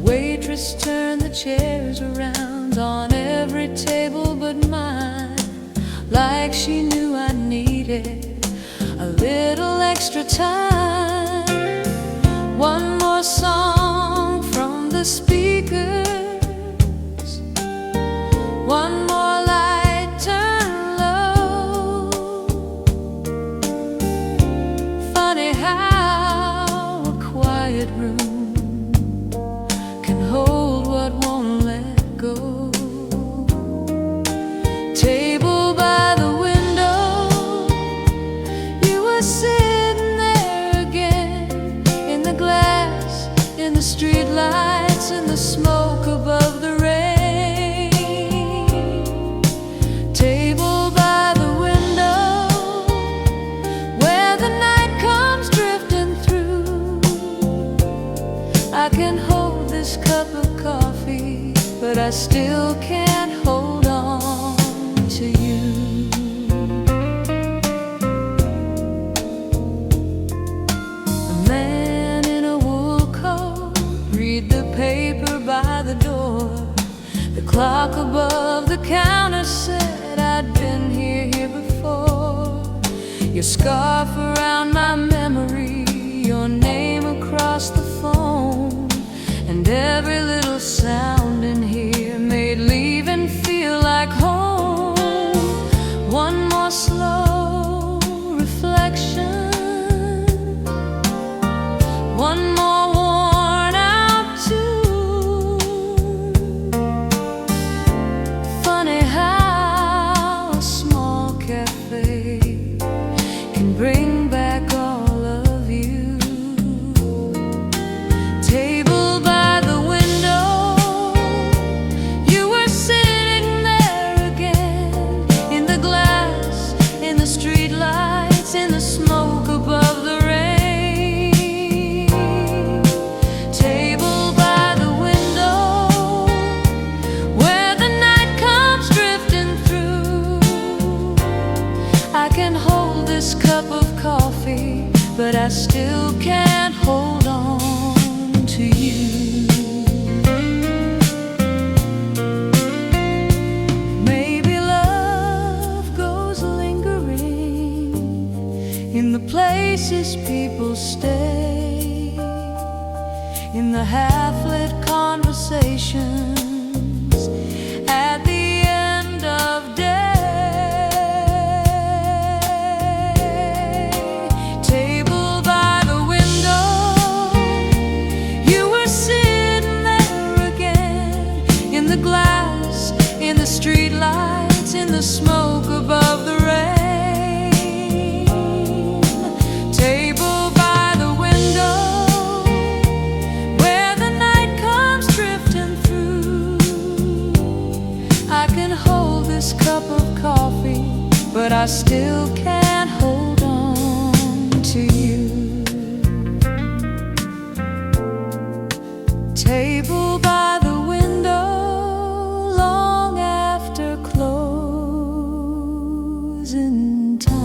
waitress turned the chairs around on every table but mine, like she knew I needed a little extra time. One more song from the speakers, one more light turned low. Funny how a quiet room can hold what won't let go. Table by the window, you were sitting there again, in the glass, in the street lights, in the smoke above the rain. Table by the window, where the night comes drifting through. I can hold this cup of coffee, but I still can't hold on to you. A man in a wool coat, read the paper by the door. The clock above the counter said I'd been here before. Your scarf around my memory, your name across the phone, and every little sound in here made leaving feel like home. One more slow reflection, one more worn out tune. Funny how a small cafe can bring back all of you. Table by the window, you were sitting there again, in the glass, in the street lights, in the smoke above the rain. Table by the window, where the night comes drifting through. I can hold this cup of coffee, but I still can't hold on to you. Maybe love goes lingering in the places people stay, in the half-lit conversations at the end of day. Table by the window, you were sitting there again, in the glass, in the street lights, in the smoke above the rain. Table by the window, where the night comes drifting through. I can hold this cup of coffee, but I still can't hold on to you. Table by the window, long after closing time.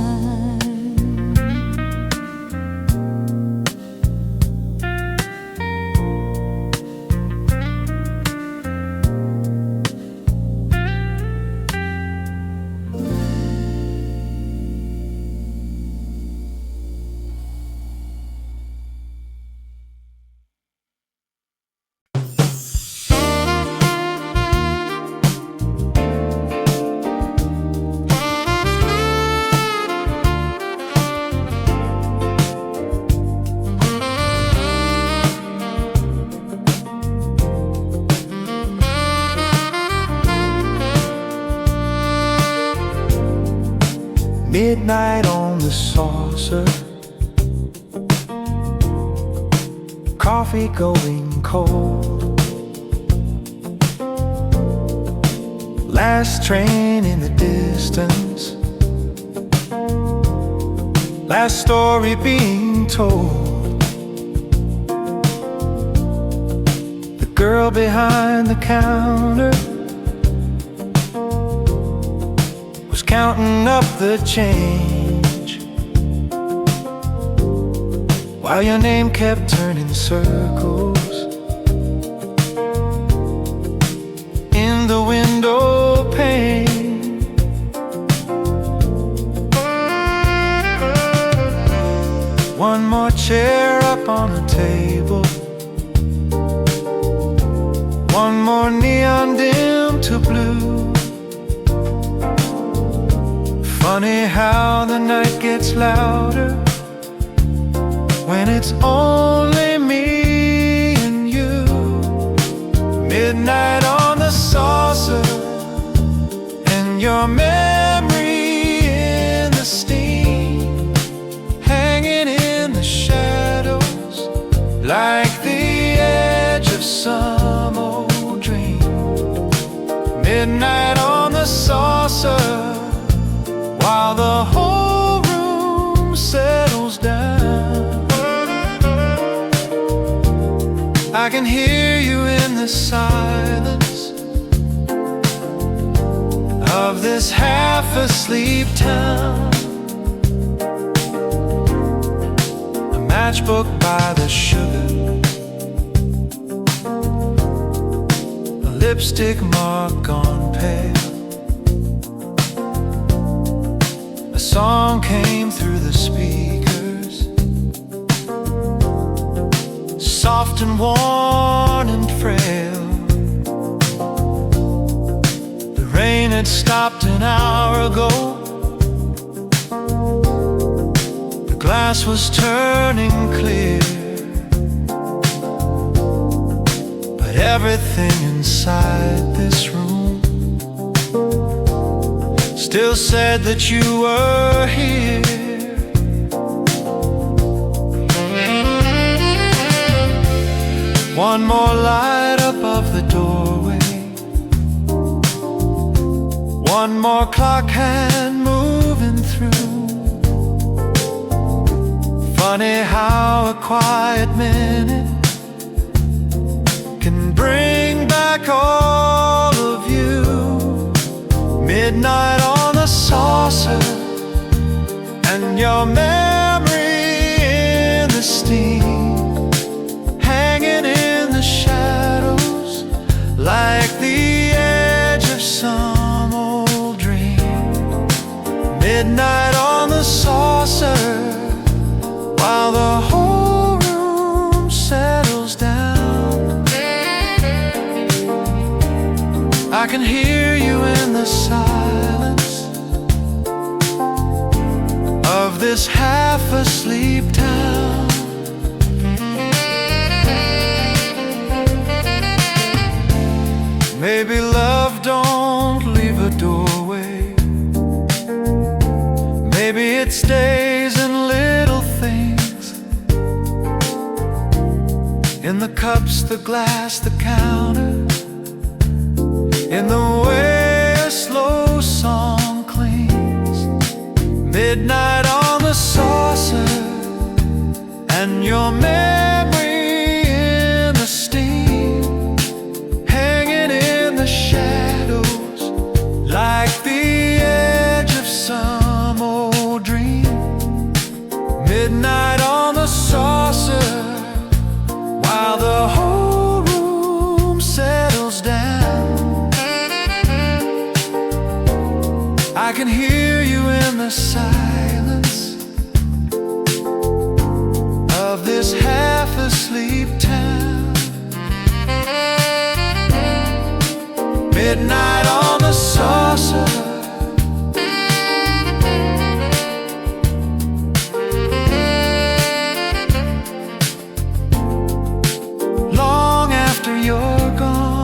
Midnight on the saucer, coffee going cold, last train in the distance, last story being told. The girl behind the counter was counting up the change, while your name kept turning circles chair up on a table, one more neon dim to blue. Funny how the night gets louder when it's only me and you. Midnight on the saucer, and your memory in the steam, hanging in the shadows like the edge of some old dream. Midnight on the saucer, while the whole room settles down. I can hear you in the silence of this half-asleep town. A matchbook by the sugar, a lipstick mark on pale. A song came through the speakers, soft and worn and frail. The rain had stopped an hour ago. The glass was turning clear, but everything inside this room still said that you were here. One more light above the doorway, one more clock hand moving through. Funny how a quiet minute can bring back all of you. Midnight on the saucer, and your memory in the steam, hanging in the shadows like the edge of some old dream. Midnight on the saucer, while the whole room settles down. I can hear you in the silence of this half-asleep town. Maybe love don't leave a doorway. Maybe it stays in little things, in the cups, the glass, the counter, in the way a slow song clings. Midnight on the saucer, and your memory in the steam, hanging in the shadows like the edge of some old dream. Midnight on the saucer, while the whole room settles down. I can hear you in the silence of this half-asleep town. Midnight on the saucer, long after you're gone.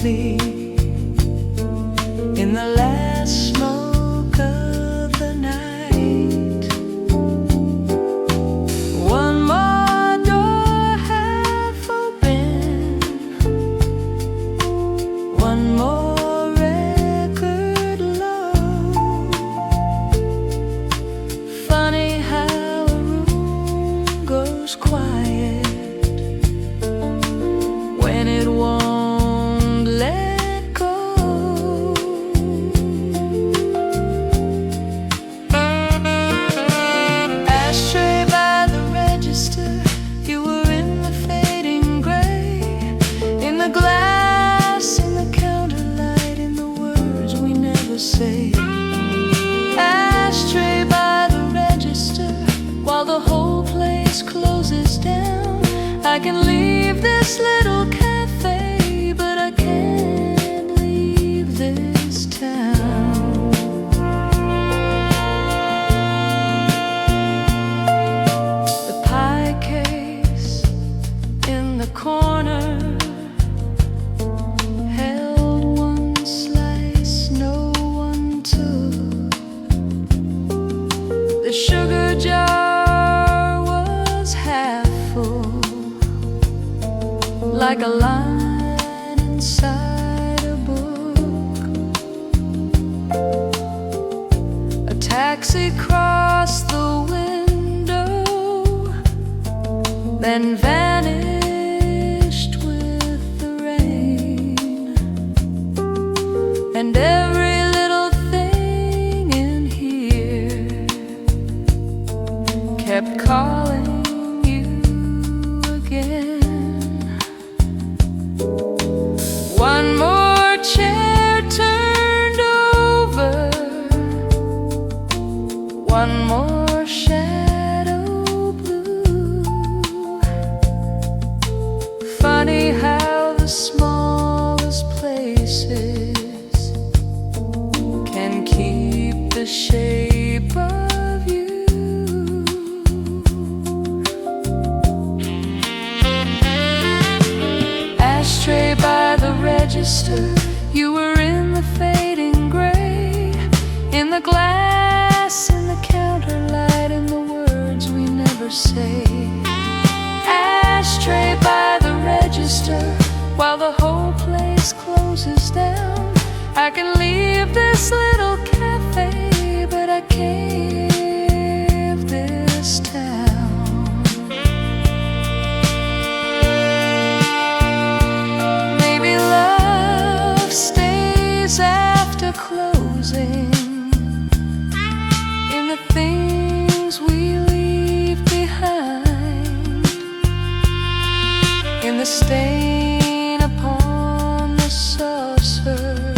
softly in the last smoke of the night. One more door half open, one more record low. Funny how a room goes quiet when it won't let go. Ashtray by the register, you were in the fading gray, in the glass, in the counter light, in the words we never say. Ashtray by the register, while the whole place closes down. I can leave this little cafe, but I can't leave this town. The pie case in the corner held one slice no one took. The sugar jar was half full, like a line inside a book. A taxi crossed the window, then vanished with the rain. And every little thing in here kept calling you again. One more chair turned over, one more shadow blue. Funny how the smallest places can keep the shape of you. Ashtray by the register, you were in the fading gray, in the glass, in the counter light, in the words we never say. Ashtray by the register, while the whole place closes down. I can leave this little cafe, but I can't leave this town. Maybe love stays after closing, in the things we leave behind, in the stain upon the saucer,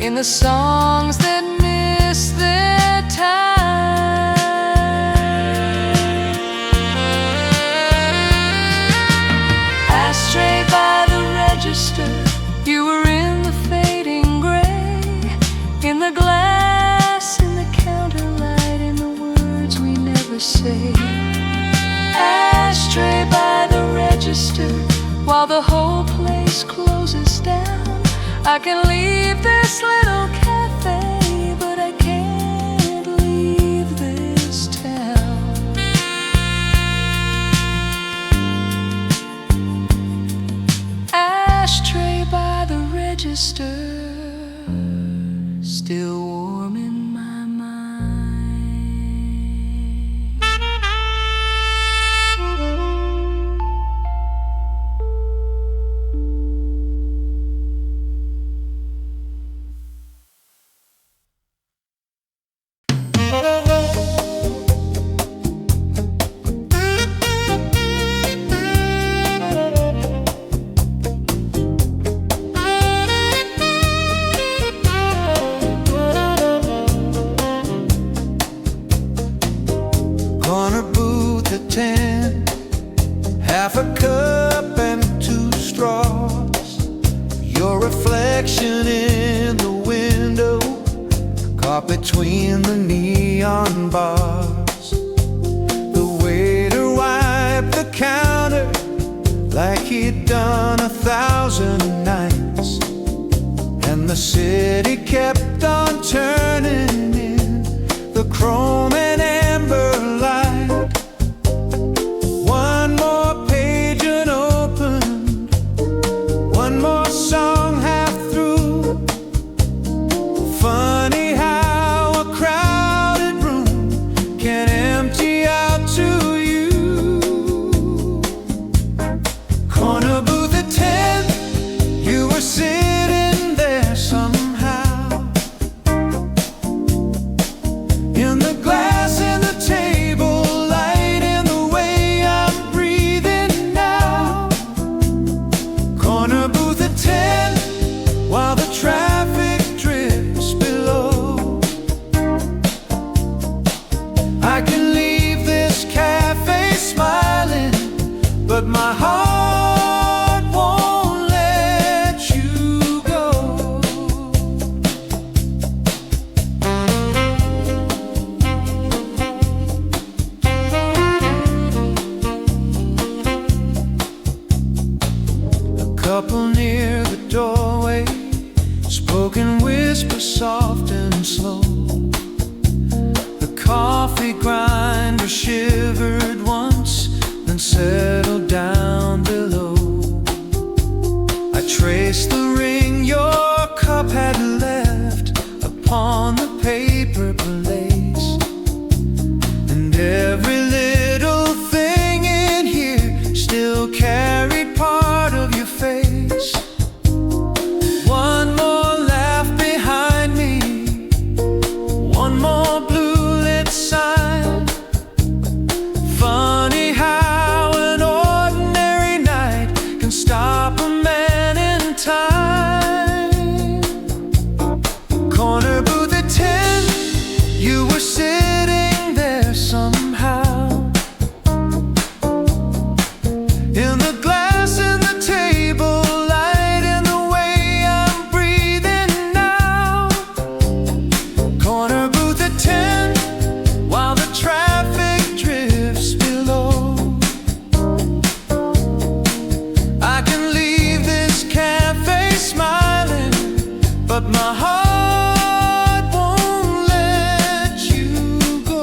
in the songs that miss their time. Ashtray by the register, you were in the fading gray, in the glass, in the counter light, in the words we never say. Ashtray by the register, while the whole place closes down. I can leave this little cafe, but I can't leave this town. Ashtray by the register, still warm in my mind. Corner booth at 10, half a cup and 2 straws. Your reflection in the window, caught between the neon bars. The waiter wiped the counter like he'd done 1,000 the city kept on turning in the chrome and amber light. One more page unopened, one more song half through. Funny how a crowded room can empty out to you. Corner booth at 10, you were sitting there somehow. In the glass in the table light and the way I'm breathing now. Corner booth at 10, while the traffic drifts below. I can leave this cafe smiling, but my heart won't let you go. A couple near the doorway, spoken whisper soft and slow. The coffee grinder shivered once, then settled down below. I traced the ring your cup had left upon the paper glaze, and every little thing in here still carried part of your face. One more laugh behind me, one more blue lit sign. Funny how an ordinary night can stop a man in time. Corner booth at 10, you were sitting there somehow. In the glass in the table light and the way I'm breathing now. Corner booth at 10, while the traffic drifts below. I can leave this cafe smiling, but my heart won't let you go.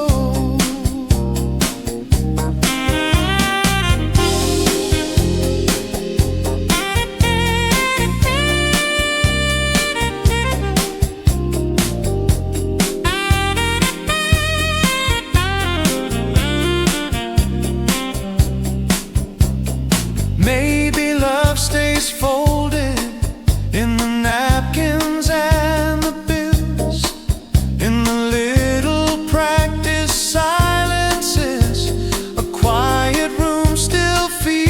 Maybe love stays folded in the napkins and the bills, in the little practice silences a quiet room still feels.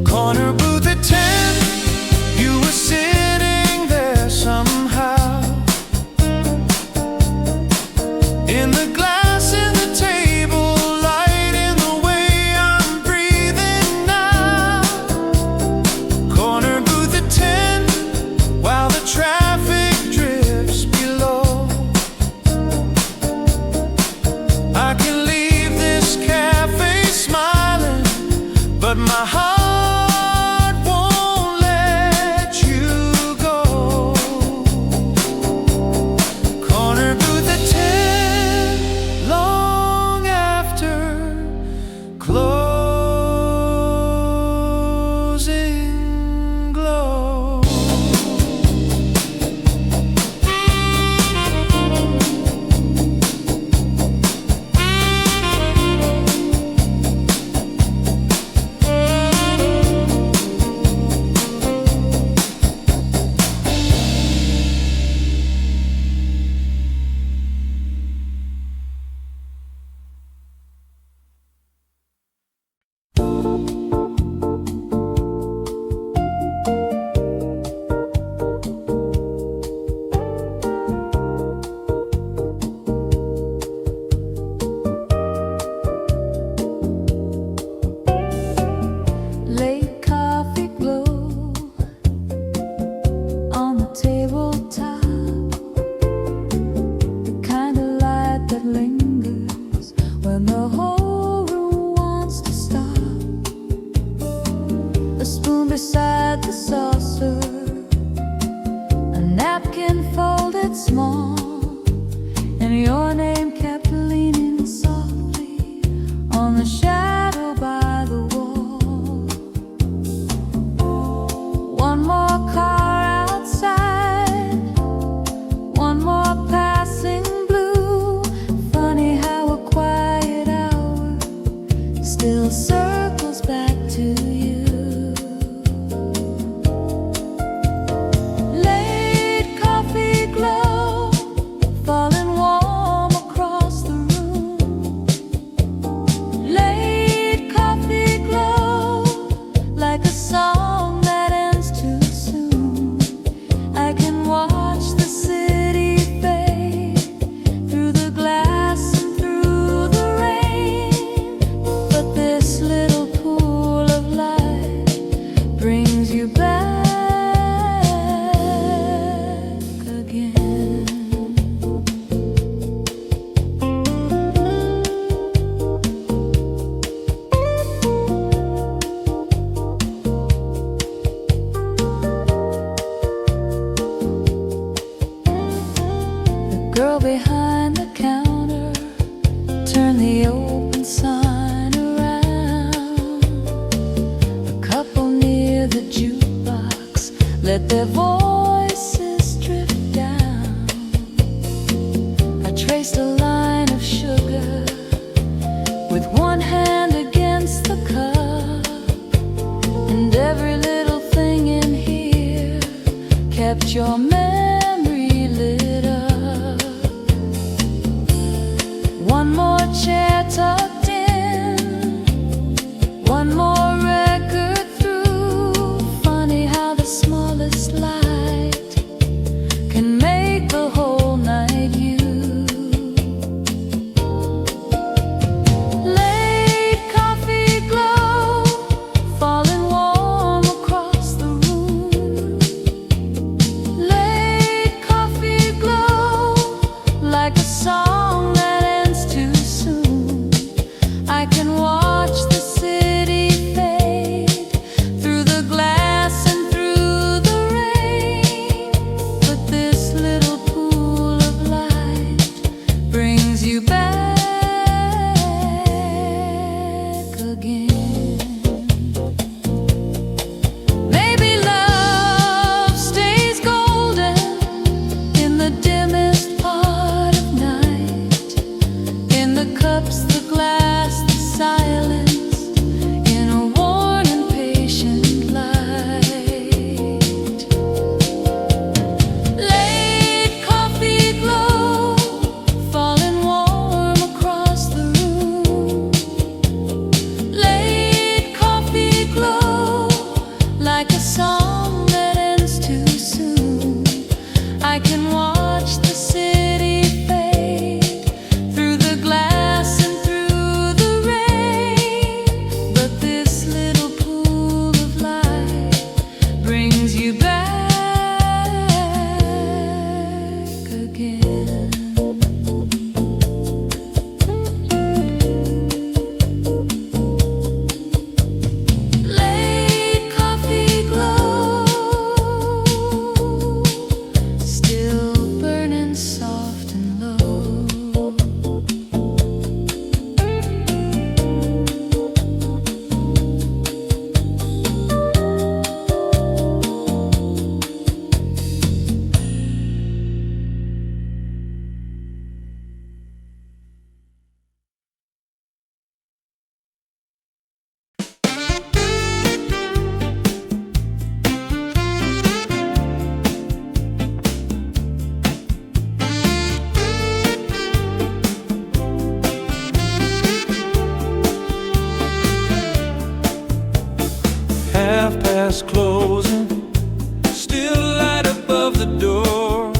Corner booth at 10, you were sitting there somehow. In the glass in the table light in the way I'm breathing now. Corner booth at 10, while the traffic drifts below. I can leave this cafe smiling, but my heart won't let you go. Corner booth at 10, long after closing glow. Late coffee glow on the tabletop, the kind of light that lingers when the whole room wants to stop. A spoon beside the saucer, small, and your name kept leaning softly on the shadow by the wall. One more car outside, one more passing blue. Funny how a quiet hour still circles back to you. Late coffee glow, falling warm across the room. Late coffee glow, like a song that ends too soon. I can watch the city fade through the glass and through the rain, but this little pool of light brings you back again. The girl behind the counter turned the open sign around. A couple near the jukebox let their voices drift down. I traced a line of sugar with one hand against the cup, and every little thing in here kept your memory lit up. One more chair tucked in, one more record through. Funny how the smallest light can make the whole night you. Late coffee glow, falling warm across the room. Late coffee glow, like a song that ends too soon. I can watch the city fade through the glass and through the rain, but this little pool of light brings you back again. Maybe love stays golden in the dimmest part of night, in the cups, the glass, the silence, in a worn and patient light. Late coffee glow, falling warm across the room. Late coffee glow, like a song that ends too soon. I can watch the city fade through the glass and through the rain, but this little pool of light brings you back again. Late coffee glow, still burning soft and low. Half past closing, still light above the door.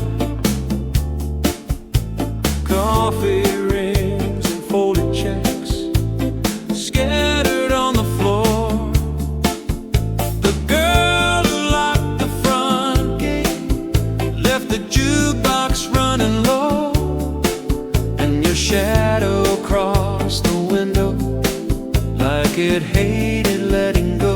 Coffee rings and folded checks scattered on the floor. The girl who locked the front gate left the jukebox running low, and your shadow crossed the window like it hated letting go.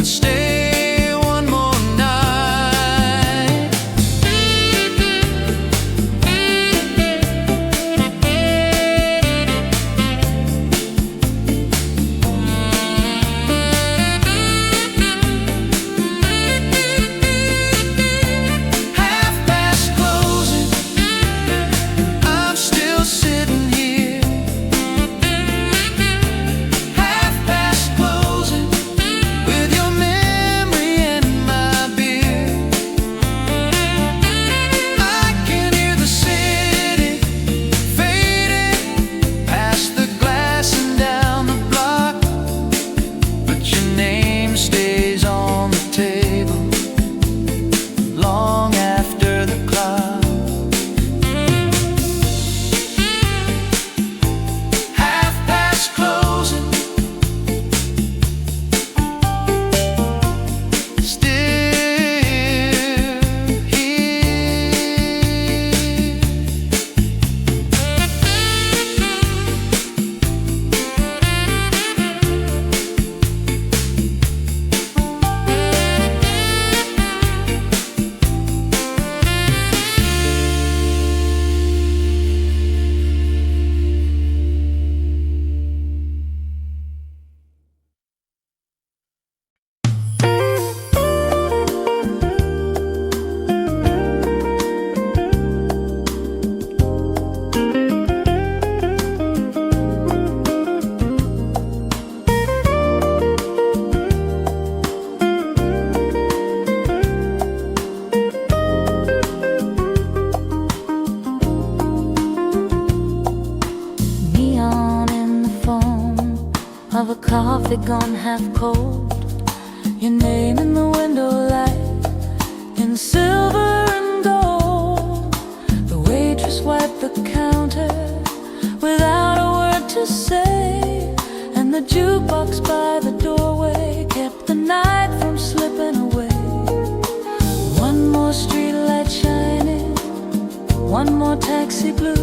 but stay one more night. Half past closing, I'm still sitting here. Half past closing, with your memory in my beer. I can hear the city fading past the glass and down the block, but your name stays on the table long after the clock. Half past closing, still here. Neon in the foam of a coffee gone half cold. Your name in the window light in silver and gold. The waitress wiped the counter without a word to say, and the jukebox by the doorway kept the night from slipping away. One more street light shining, one more taxi blue.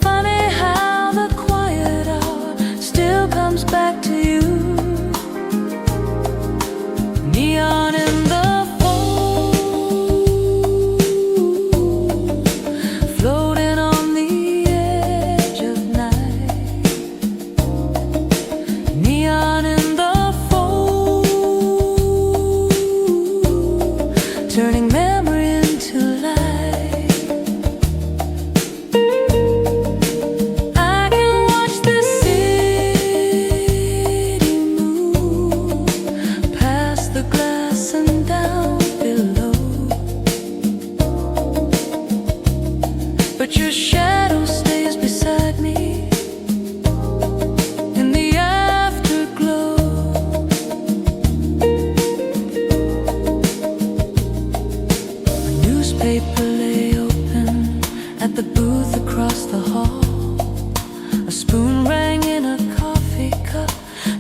Funny how the quiet hour still comes back to you. Neon in the foam, floating on the edge of night. Neon in the foam, turning memory into light. I can watch the city move past the glass and down below, but your shadow stays beside me in the afterglow. A newspaper lay open at the booth across the hall. A spoon rang in a coffee cup,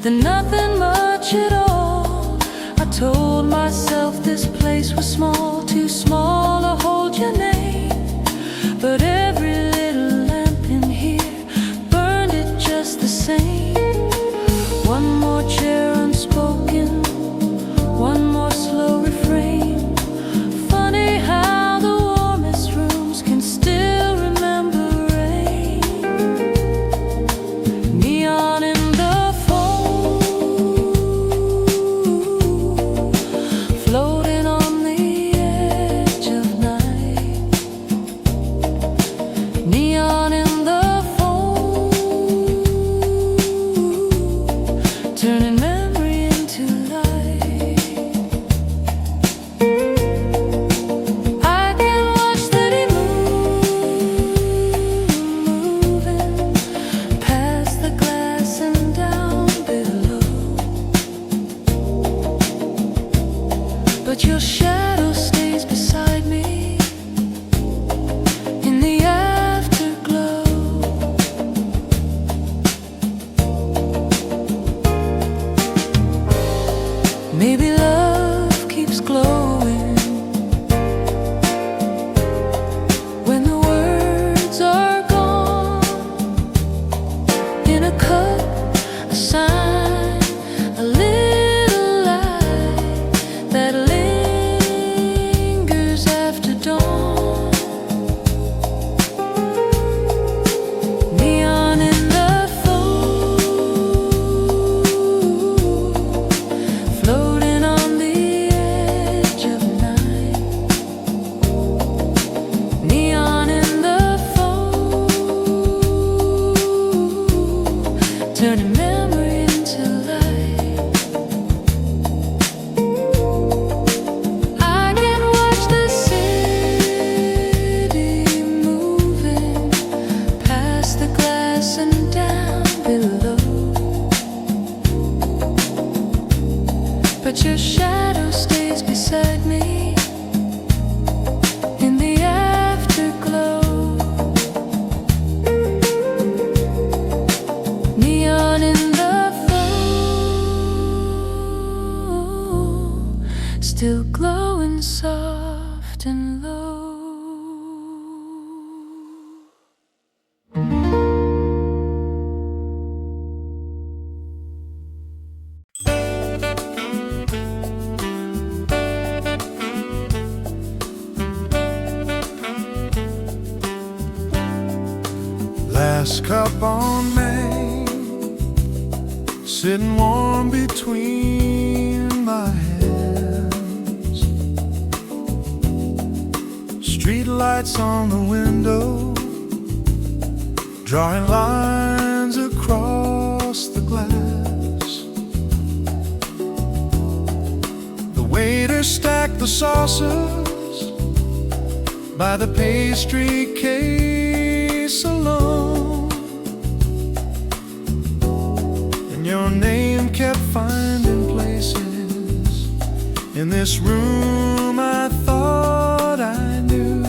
then nothing much at all. I told myself this place was small, too small to hold your name. But every little lamp in here burned it just the same. One more chair unspoken, one more slow refrain. Funny how the warmest rooms can still remember rain. Neon in the foam, floating on the edge of night. Neon in the foam, turning memory into light. I can watch the moving past the glass and down below, but your shadow stays beside me in the afterglow. Maybe love keeps glowing when the words are gone. In a cup, a sign, a little light. shadow stays beside me in the afterglow. Neon in the flow, still glowing soft and low. Last cup on Main, sitting warm between my hands. Street lights on the window, drawing lines across the glass. The waiter stacked the saucers by the pastry case alone, and your name kept finding places in this room I thought I knew.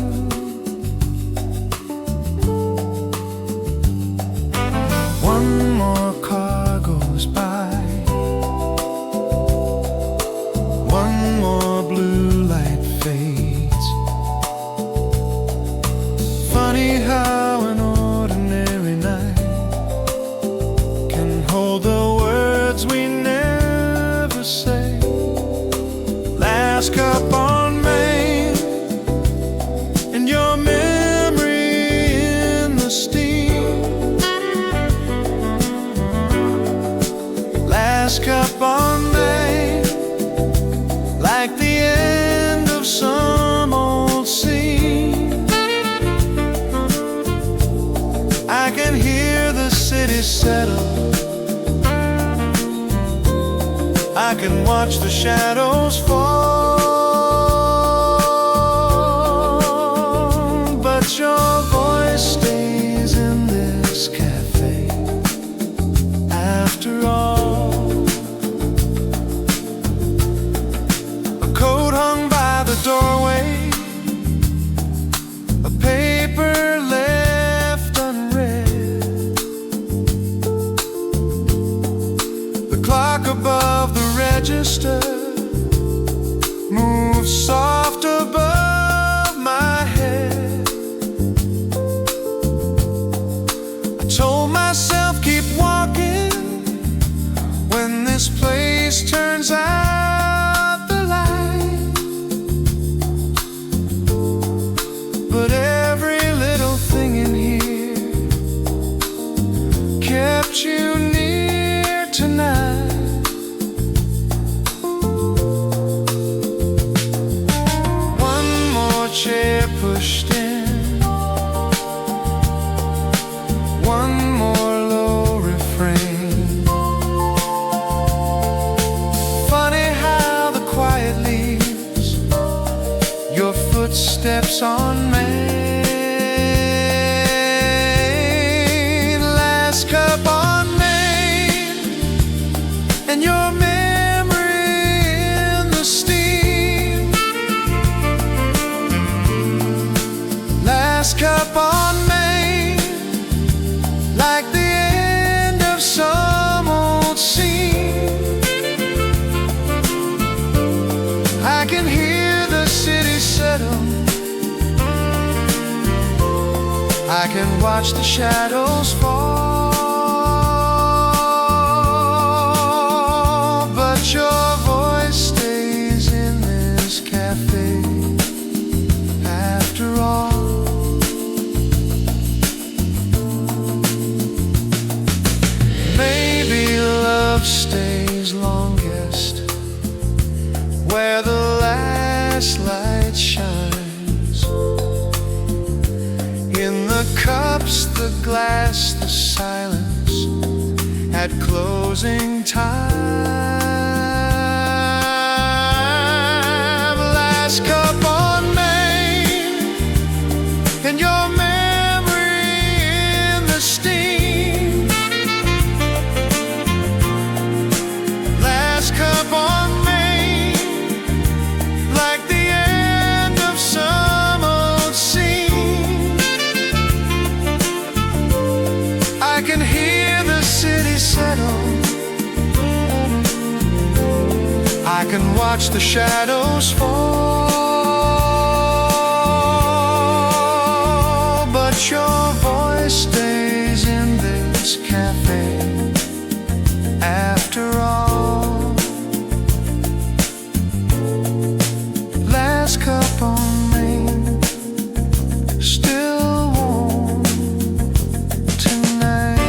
One more car goes by, one more blue light fades. Funny how an ordinary night can hold the words we never say. Last cup on Main, and your memory in the steam. Last cup on Main, like the end of some old scene. I can hear the city settle, I can watch the shadows fall, but your voice stays in this cafe after all. A coat hung by the doorway, a paper left unread. The clock above the register moves soft above my head. I told myself keep walking when this place turns out the light, but every little thing in here kept you near tonight. One more chair pushed in, one more low refrain. Funny how the quiet leaves your footsteps on Main. Last cup on Main, and your memory in the steam. Last cup on Main, like the end of some old scene. I can hear the city settle, I can watch the shadows fall, but your voice stays in this cafe after all. Maybe love stays longest where the last light shines, in the cups, the glass, the silence at closing time. Last cup on Main, and your memory in the steam. Last cup on Main, I can watch the shadows fall, but your voice stays in this cafe after all. Last cup on rain, still warm tonight.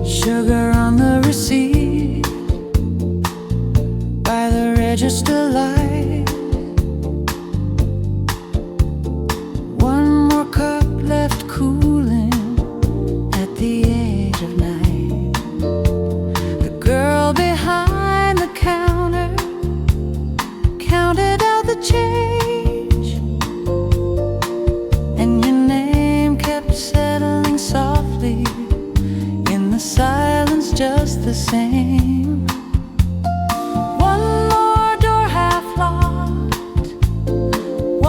Sugar on the receipt by the register light. One more cup left cooling at the edge of night. The girl behind the counter counted out the change, and your name kept settling softly in the silence, just the same. One more door half locked,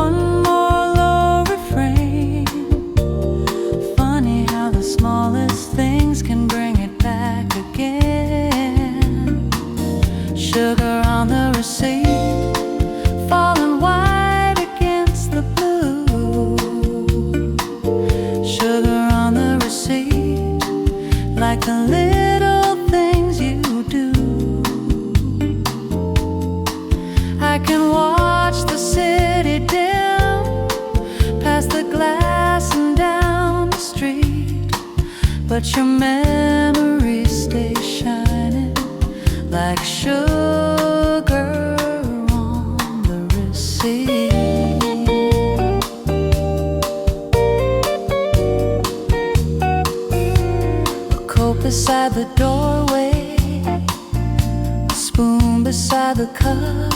one more low refrain. Funny how the smallest things can bring it back again. Sugar on the receipt, falling white against the blue. Sugar on the receipt, like the little things you do. I can watch the city dim past the glass and down the street, but your memories stay shining like sugar on the receipt. Beside the doorway, a spoon beside the cup,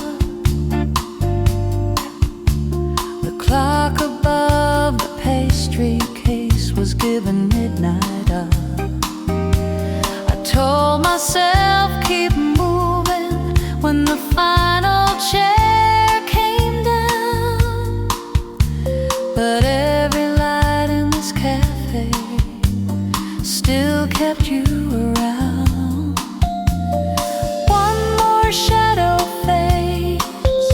the clock above the pastry case was giving midnight up. I told myself keep moving when the final chair came down, but every light in this cafe still kept you around. One more shadow fades,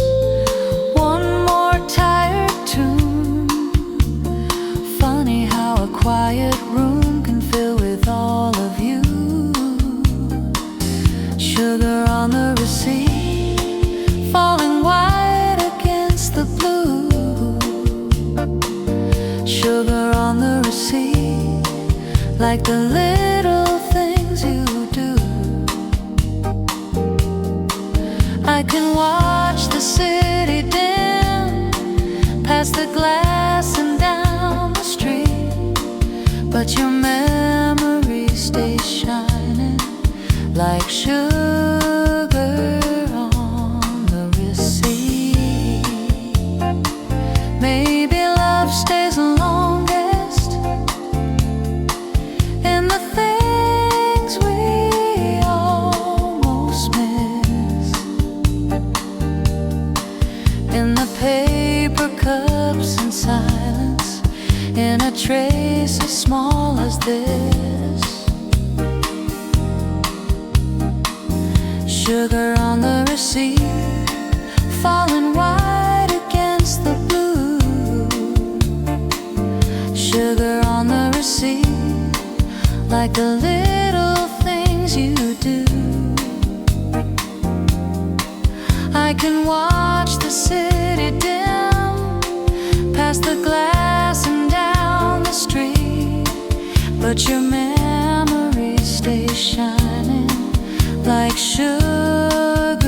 one more tired tune. Funny how a quiet room can fill with all of you. Sugar on the receipt, falling white against the blue. Sugar on the receipt, like the little things you do. I can watch the city dim past the glass and down the street, but your memory stays shining like sugar on the receipt. Maybe love stays longest in the things we almost miss, in the paper cups and silence, in a trace as small as this. Sugar on the receipt, falling white against the blue. Sugar on the receipt, like the little things you do. I can watch the city dim past the glass and down the street, but your memory stays shining like sugar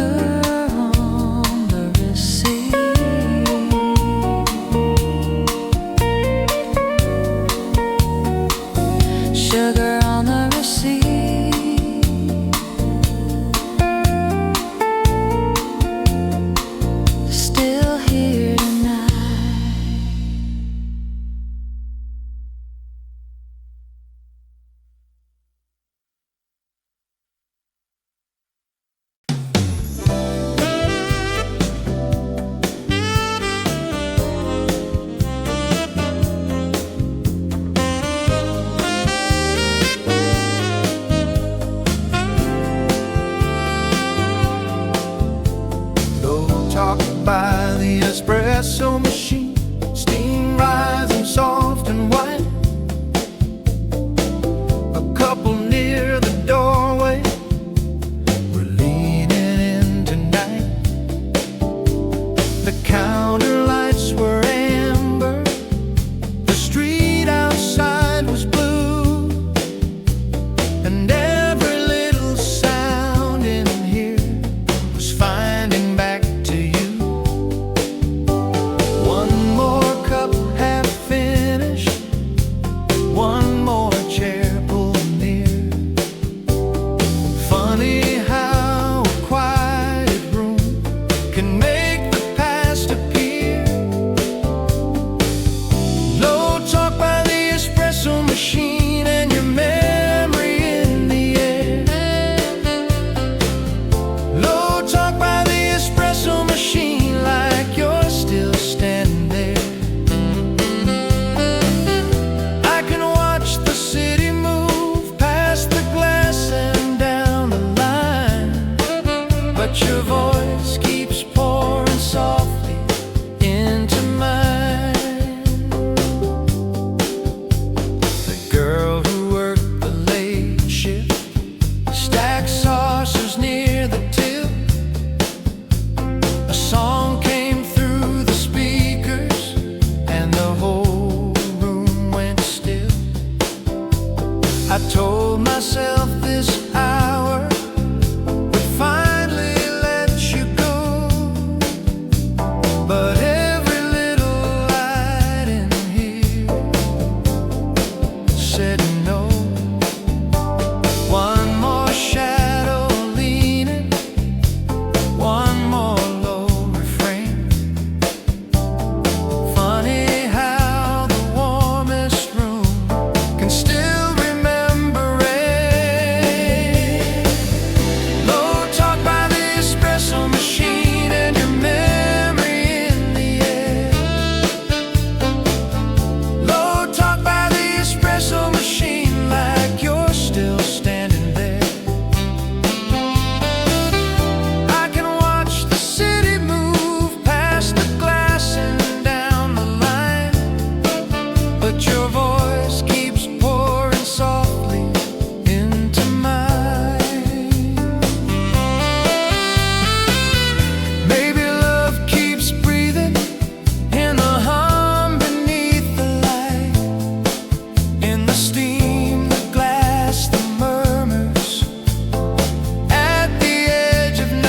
by the espresso machine, steam rising soft and white. A couple near the doorway were leaning in tonight. The counter lights were amber, the street outside was blue, and every little sound in here was finding back to you. One more cup half finished, one more chair pulled near. Funny how a quiet room can make the past appear. Low talk by the espresso machine and your memory in the air. Low talk by the espresso machine like you're still standing there. I can watch the city move past the glass and down the line, but your voice keeps pouring softly into mine. The girl who worked the late shift stacked saucers near the till. A song came through the speakers and the whole room went still. I told myself this hour would finally let you go, but every little light in here said no. One more shadow leaning, one more low refrain. Funny how the warmest room can still remember rain. Low talk by the espresso machine and your memory in the air. Low talk by the espresso machine like you're still standing there. I can watch the city move past the glass and down the line, but your voice keeps pouring softly into mine. Maybe love keeps breathing in the hum beneath the light, in the steam, the glass, the murmurs at the edge of night.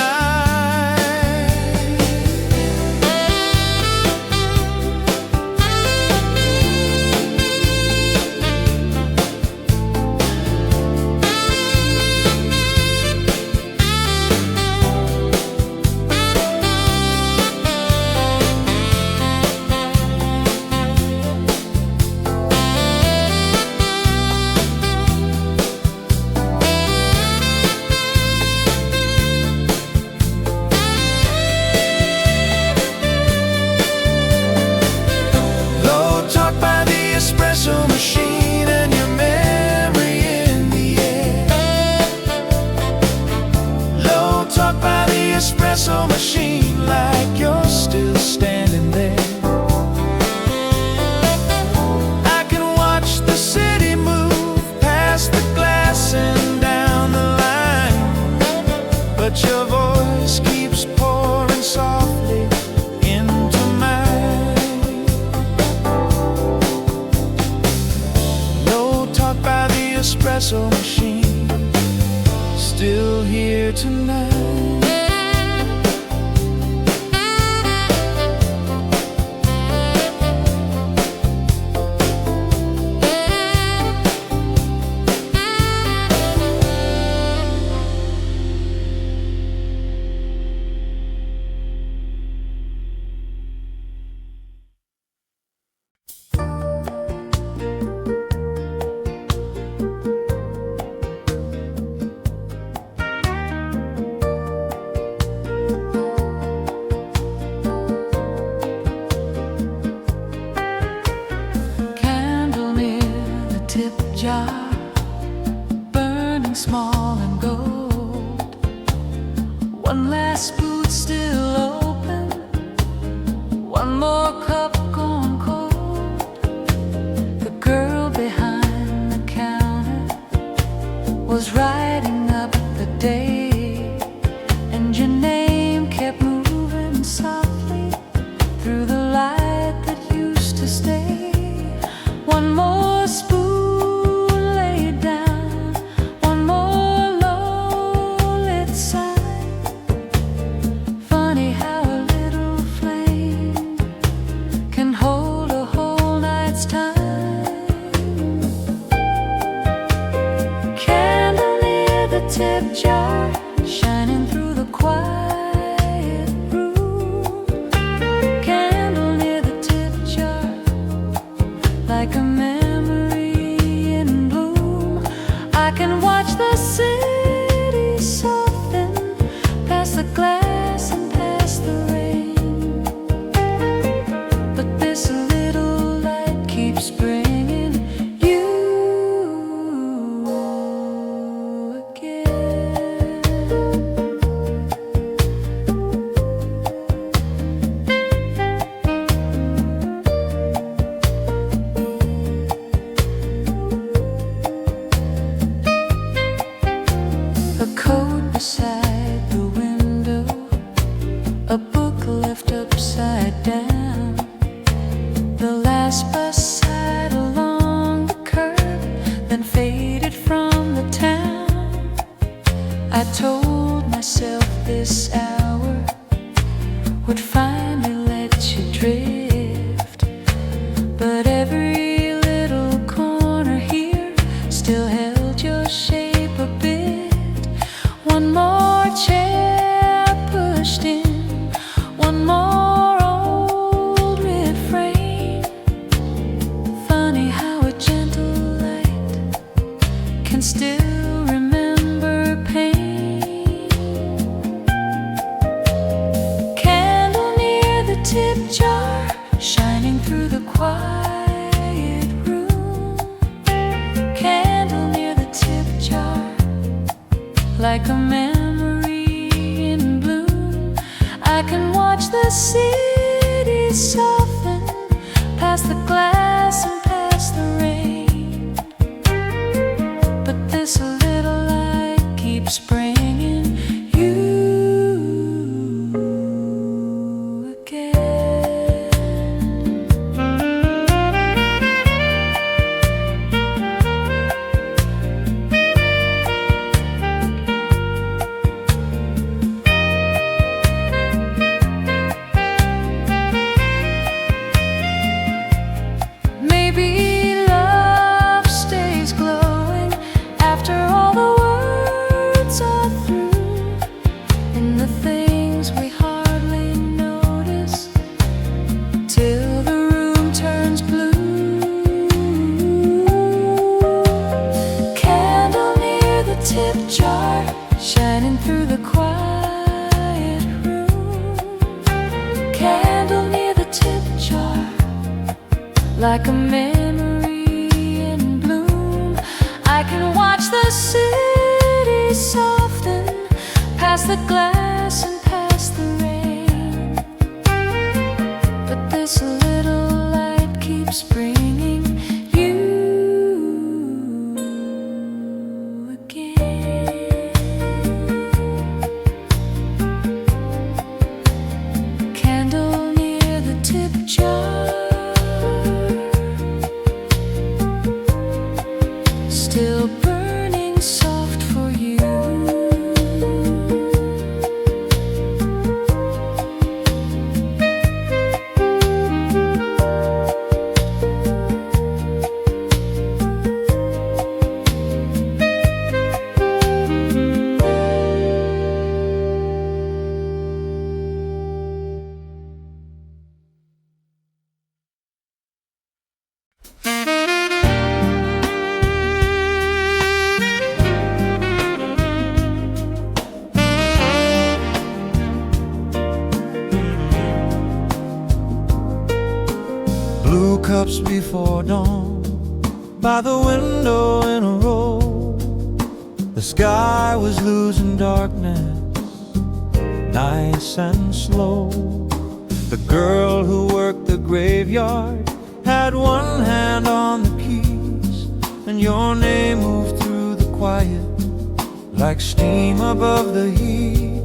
Low talk by the espresso machine and your memory in the air. Low talk by the espresso machine like you're still standing there. I can watch the city move past the glass and down the line, but your voice keeps pouring softly into mine. Low talk by the espresso machine, still here tonight. would finally let you drift, but every little corner here still held your shape a bit. One more chair pushed in, one more old refrain. Funny how a gentle light can still remember pain. Candle near the tip jar, shining through the quiet room. Candle near the tip jar, like a memory in bloom. I can watch the city soften past the glass and past the rain, but this little light keeps bringing you again. Maybe love stays glowing after all the words are through, in the things we hardly notice till the room turns blue. Candle near the tip jar, shining through the quiet room. Candle near the tip jar, like a memory in bloom. I can watch the city soften past the glass and past the rain, but this little light keeps bringing you again. Candle near the tip jar, still burning soft for you. Blue cups before dawn, by the window in a row. The sky was losing darkness, nice and slow. The girl who worked the graveyard had one hand on the keys, and your name moved through the quiet like steam above the heat.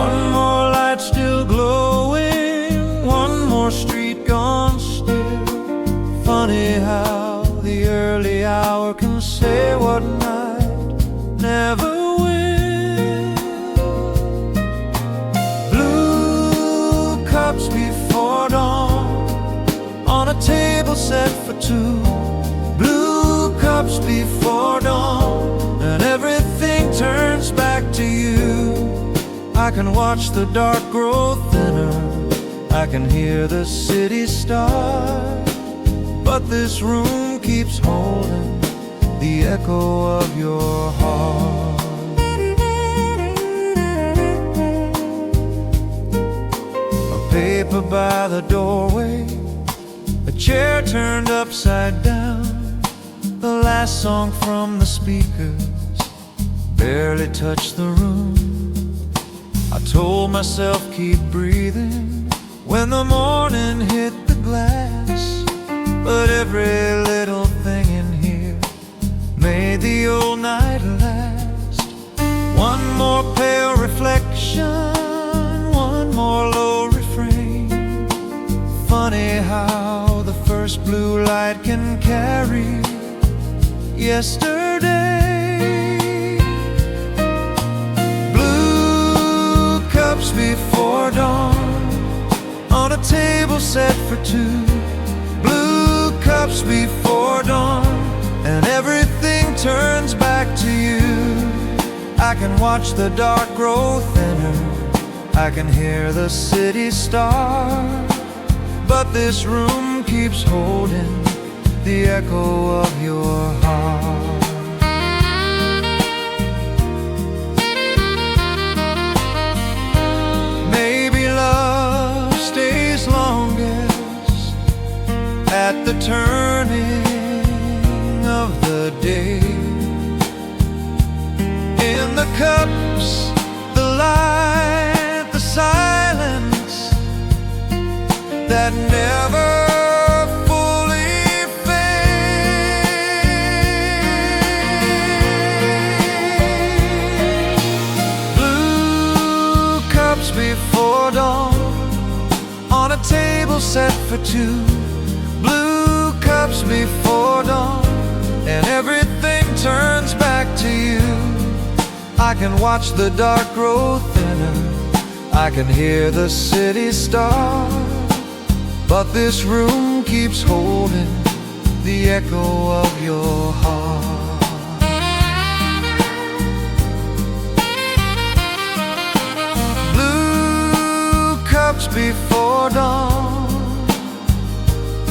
One more light still glowing, one more street gone still. Funny how the early hour can say what night never will. Blue cups before dawn, on a table set for two. Blue cups before dawn, and everything turns back to you. I can watch the dark grow thinner, I can hear the city start, but this room keeps holding the echo of your heart. A paper by the doorway, a chair turned upside down. The last song from the speakers barely touched the room. I told myself keep breathing when the morning hit the glass, but every little thing in here made the old night last. One more pale reflection, one more low refrain. Funny how the first blue light can carry yesterday. Blue cups before dawn, set for two. Blue cups before dawn, and everything turns back to you. I can watch the dark grow thinner, I can hear the city start, but this room keeps holding the echo of your heart. Maybe love stays longest at the turning of the day. In the cups, the light, the silence that never fully fades. Blue cups before dawn, on a table set for two. Blue cups before dawn, and everything turns back to you. I can watch the dark grow thinner, I can hear the city start, but this room keeps holding the echo of your heart. Blue cups before dawn,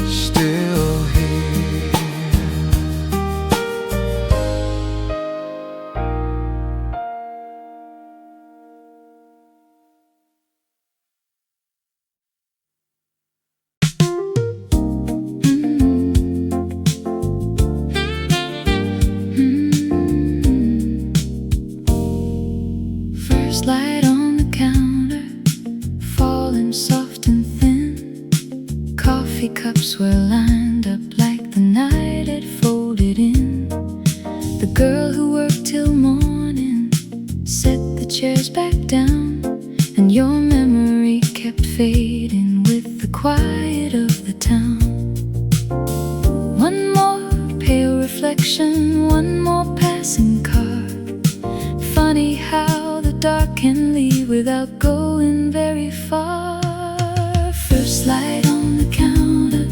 still here. Light on the counter, falling soft and thin. Coffee cups were lined up like the night it folded in. The girl who worked till morning set the chairs back down, and your memory kept fading with the quiet of the town. One more pale reflection, one more passing car. Funny how the dark can leave without going very far. First light on the counter,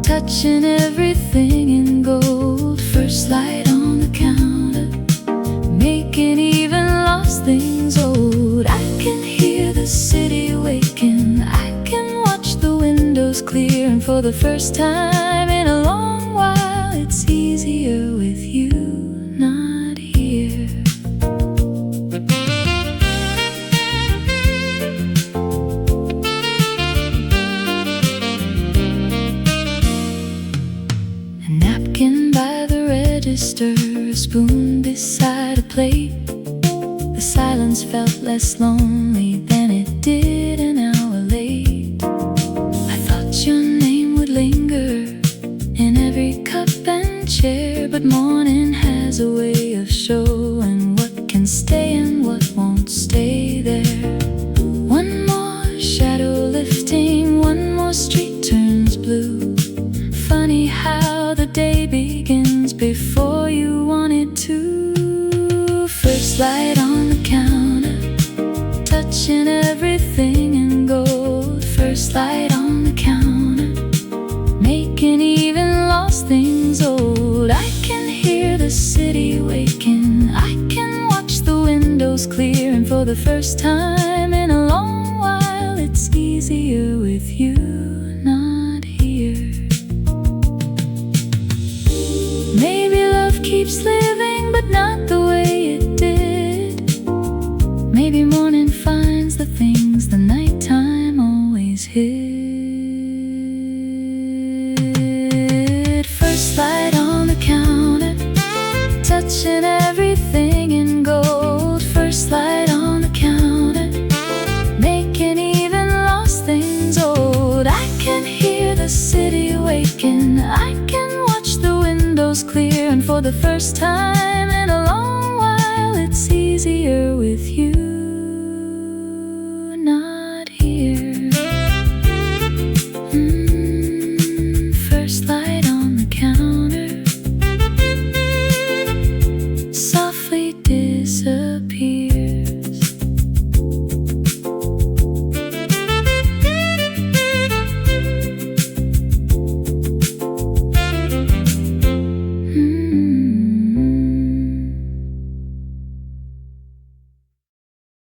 touching everything in gold. First light on the counter, making even lost things old. I can hear the city waking, I can watch the windows clear, and for the first time in a long while, it's easier with you not here. By the register, a spoon beside a plate. The silence felt less lonely than it did an hour late. I thought your name would linger in every cup and chair, but morning has a way of showing what can stay and what won't stay there. One more shadow lifting, one more street turns blue. Funny how the day begins before you want it to. First light on the counter, touching everything in gold. First light on the counter, making even lost things old. I can hear the city waking, I can watch the windows clear, and for the first time in a long while, it's easier with you not here. Maybe love keeps living, but not the way it did. Maybe morning finds the things the nighttime always hid. First light on the counter, touching everything in gold. First light on the counter, making even lost things old. I can hear the city waking, I can watch the windows clear, and for the first time in a long while, it's easier with you